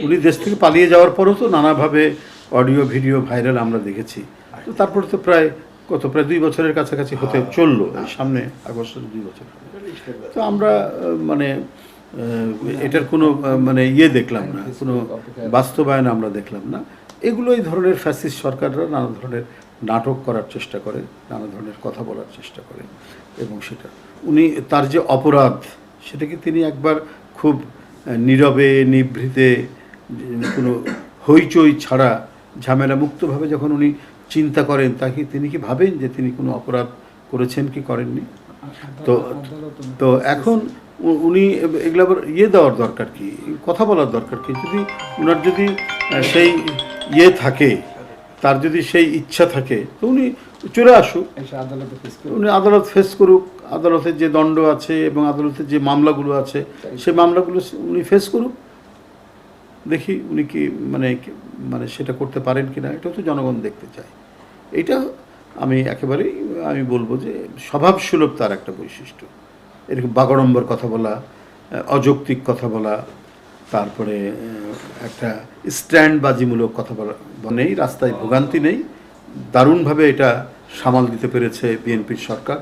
উনি দেশ থেকে পালিয়ে যাওয়ার পরও তো নানাভাবে অডিও ভিডিও ভাইরাল আমরা দেখেছি। তো তারপরে তো প্রায় 2 বছরের কাছাকাছি হতে চললো, এই সামনে আগস্টের 2 বছর। তো আমরা মানে এটার কোনো মানে দেখলাম না, কোনো বাস্তবায়ন আমরা দেখলাম না। এগুলো এই ধরনের ফ্যাসিস্ট সরকাররা নানা ধরনের নাটক করার চেষ্টা করে, নানা ধরনের কথা বলার চেষ্টা করে, এবং সেটা উনি তার যে অপরাধ সেটাকে তিনি একবার খুব নীরবে নিভৃতে কোনো হইচই ছাড়া ঝামেলা মুক্তভাবে যখন উনি চিন্তা করেন, তাকে তিনি কি ভাবেন যে তিনি কোনো অপরাধ করেছেন কি করেননি? তো তো এখন উনি এগুলো আবার দেওয়ার দরকার কি, কথা বলার দরকার কি? যদি ওনার যদি সেই থাকে, তার যদি সেই ইচ্ছা থাকে, তো উনি চলে আসুক, উনি আদালত ফেস করুক, আদালতের যে দণ্ড আছে এবং আদালতের যে মামলাগুলো আছে সেই মামলাগুলো উনি ফেস করুক। দেখি উনি কি মানে সেটা করতে পারেন কিনা, এটাও তো জনগণ দেখতে চায়। এটা একেবারেই আমি বলবো যে স্বভাবসুলভ তার একটা বৈশিষ্ট্য। এরকম বাগাড়ম্বর কথা বলা, অযৌক্তিক কথা বলা, তারপরে একটা স্ট্যান্ডবাজিমূলক কথা বলা নেই, রাস্তায় ভোগান্তি নেই। দারুণভাবে এটা সামাল দিতে পেরেছে বিএনপির সরকার।